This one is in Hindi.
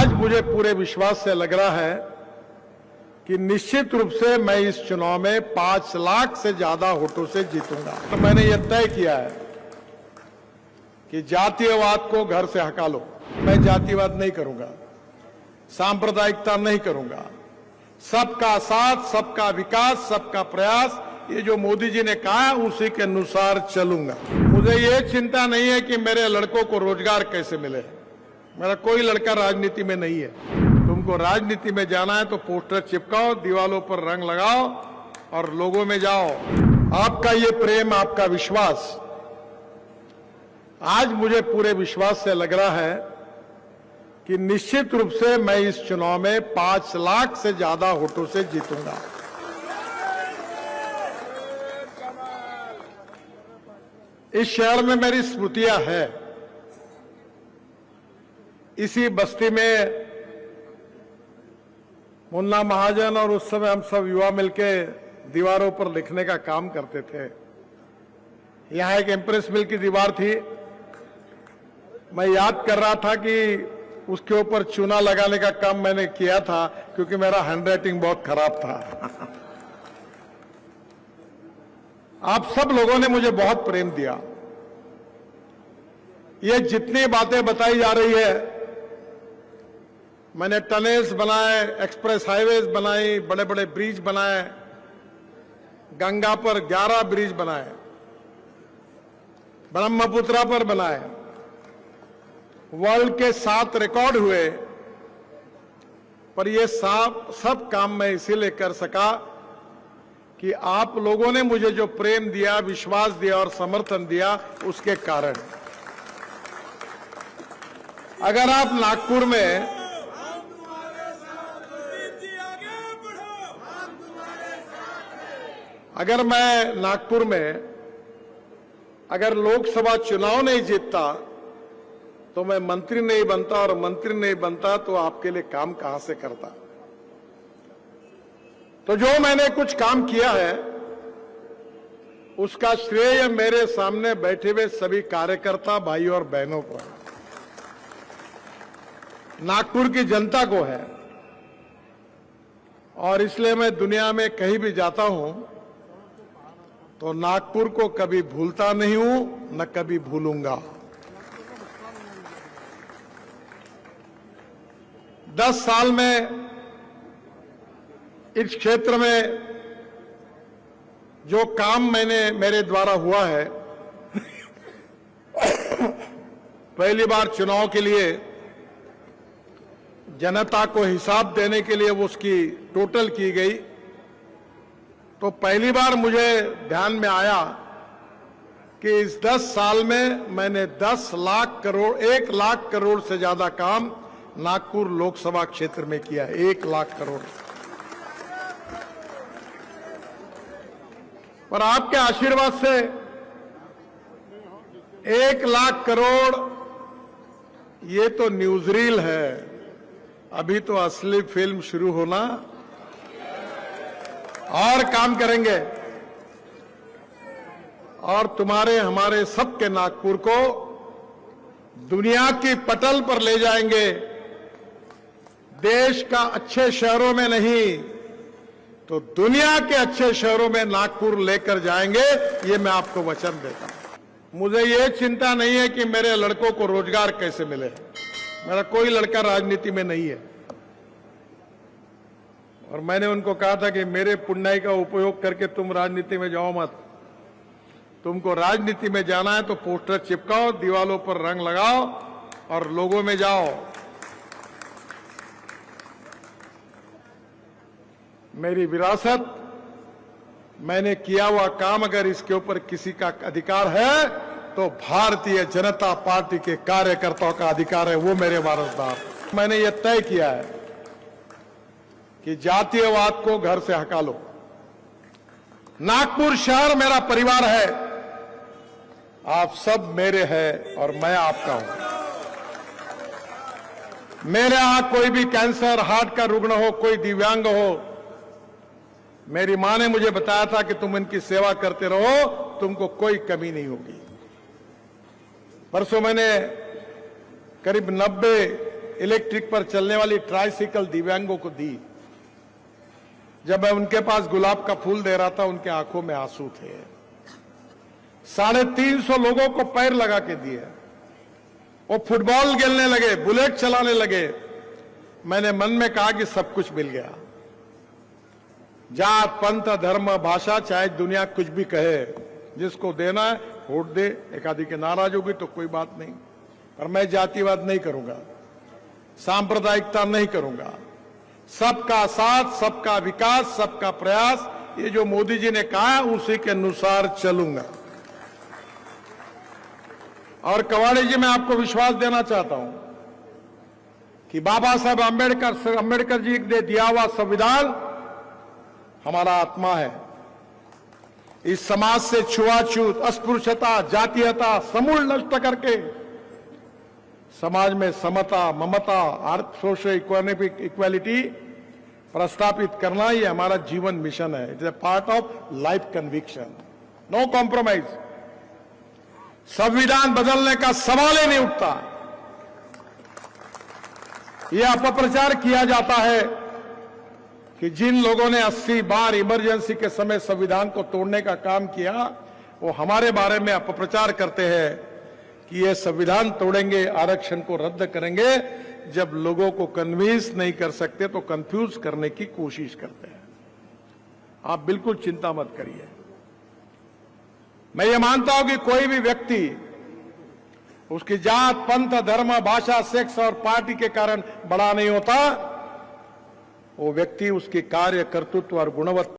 आज मुझे पूरे विश्वास से लग रहा है कि निश्चित रूप से मैं इस चुनाव में 5 लाख से ज्यादा वोटों से जीतूंगा। तो मैंने यह तय किया है कि जातीयवाद को घर से हटा लो। मैं जातिवाद नहीं करूंगा, सांप्रदायिकता नहीं करूंगा। सबका साथ, सबका विकास, सबका प्रयास, ये जो मोदी जी ने कहा उसी के अनुसार चलूंगा। मुझे ये चिंता नहीं है कि मेरे लड़कों को रोजगार कैसे मिले। मेरा कोई लड़का राजनीति में नहीं है। तुमको राजनीति में जाना है तो पोस्टर चिपकाओ, दीवालों पर रंग लगाओ और लोगों में जाओ। आपका ये प्रेम, आपका विश्वास, आज मुझे पूरे विश्वास से लग रहा है कि निश्चित रूप से मैं इस चुनाव में 5 लाख से ज्यादा वोटों से जीतूंगा। इस शहर में मेरी स्मृतियां हैं। इसी बस्ती में मुन्ना महाजन और उस समय हम सब युवा मिलके दीवारों पर लिखने का काम करते थे। यहां एक एम्प्रेस मिल की दीवार थी। मैं याद कर रहा था कि उसके ऊपर चूना लगाने का काम मैंने किया था क्योंकि मेरा हैंडराइटिंग बहुत खराब था। आप सब लोगों ने मुझे बहुत प्रेम दिया। ये जितनी बातें बताई जा रही है, मैंने टनल्स बनाए, एक्सप्रेस हाईवेज बनाई, बड़े बड़े ब्रिज बनाए, गंगा पर 11 ब्रिज बनाए, ब्रह्मपुत्रा पर बनाए, वर्ल्ड के 7 रिकॉर्ड हुए। पर ये सब काम मैं इसीलिए कर सका कि आप लोगों ने मुझे जो प्रेम दिया, विश्वास दिया और समर्थन दिया, उसके कारण। अगर आप नागपुर में, अगर मैं नागपुर में अगर लोकसभा चुनाव नहीं जीतता तो मैं मंत्री नहीं बनता, और मंत्री नहीं बनता तो आपके लिए काम कहां से करता। तो जो मैंने कुछ काम किया है उसका श्रेय मेरे सामने बैठे हुए सभी कार्यकर्ता भाइयों और बहनों को है, नागपुर की जनता को है। और इसलिए मैं दुनिया में कहीं भी जाता हूं तो नागपुर को कभी भूलता नहीं हूं, न कभी भूलूंगा। 10 साल में इस क्षेत्र में जो काम मेरे द्वारा हुआ है, पहली बार चुनाव के लिए जनता को हिसाब देने के लिए वो उसकी टोटल की गई, तो पहली बार मुझे ध्यान में आया कि इस 10 साल में मैंने 10 लाख करोड़, 1 लाख करोड़ से ज्यादा काम नागपुर लोकसभा क्षेत्र में किया। 1 लाख करोड़। पर आपके आशीर्वाद से 1 लाख करोड़ ये तो न्यूज़रील है, अभी तो असली फिल्म शुरू होना। और काम करेंगे और तुम्हारे हमारे सबके नागपुर को दुनिया की पटल पर ले जाएंगे। देश का अच्छे शहरों में नहीं तो दुनिया के अच्छे शहरों में नागपुर लेकर जाएंगे, ये मैं आपको वचन देता हूं। मुझे ये चिंता नहीं है कि मेरे लड़कों को रोजगार कैसे मिले। मेरा कोई लड़का राजनीति में नहीं है। और मैंने उनको कहा था कि मेरे पुण्याई का उपयोग करके तुम राजनीति में जाओ मत। तुमको राजनीति में जाना है तो पोस्टर चिपकाओ, दीवालों पर रंग लगाओ और लोगों में जाओ। मेरी विरासत, मैंने किया हुआ काम, अगर इसके ऊपर किसी का अधिकार है तो भारतीय जनता पार्टी के कार्यकर्ताओं का अधिकार है, वो मेरे वारसदार। मैंने ये तय किया है कि जातीयवाद को घर से हटा लो। नागपुर शहर मेरा परिवार है, आप सब मेरे हैं और मैं आपका हूं। मेरे यहां कोई भी कैंसर, हार्ट का रुग्ण हो, कोई दिव्यांग हो, मेरी मां ने मुझे बताया था कि तुम इनकी सेवा करते रहो, तुमको कोई कमी नहीं होगी। परसों मैंने करीब 90 इलेक्ट्रिक पर चलने वाली ट्राइसाइकिल दिव्यांगों को दी। जब मैं उनके पास गुलाब का फूल दे रहा था, उनके आंखों में आंसू थे। 350 लोगों को पैर लगा के दिए। वो फुटबॉल खेलने लगे, बुलेट चलाने लगे। मैंने मन में कहा कि सब कुछ मिल गया। जात, पंथ, धर्म, भाषा, चाहे दुनिया कुछ भी कहे, जिसको देना है वोट दे। एक आदि के नाराज होगी तो कोई बात नहीं, पर मैं जातिवाद नहीं करूंगा, सांप्रदायिकता नहीं करूंगा। सबका साथ, सबका विकास, सबका प्रयास, ये जो मोदी जी ने कहा है उसी के अनुसार चलूंगा। और कवाड़ी जी, मैं आपको विश्वास देना चाहता हूं कि बाबा साहब अंबेडकर जी ने दिया हुआ संविधान हमारा आत्मा है। इस समाज से छुआछूत, अस्पृश्यता, जातीयता समूल नष्ट करके समाज में समता, ममता, सोशल इक्वालिटी प्रस्तापित करना, ये हमारा जीवन मिशन है। It is a part of life conviction, no compromise. संविधान बदलने का सवाल ही नहीं उठता। यह अपप्रचार किया जाता है कि जिन लोगों ने 80 बार इमरजेंसी के समय संविधान को तोड़ने का काम किया, वो हमारे बारे में अपप्रचार करते हैं कि ये संविधान तोड़ेंगे, आरक्षण को रद्द करेंगे। जब लोगों को कन्विंस नहीं कर सकते तो कंफ्यूज करने की कोशिश करते हैं। आप बिल्कुल चिंता मत करिए। मैं ये मानता हूं कि कोई भी व्यक्ति उसकी जात, पंथ, धर्म, भाषा, सेक्स और पार्टी के कारण बड़ा नहीं होता। वो व्यक्ति उसके कार्य, कर्तृत्व और गुणवत्ता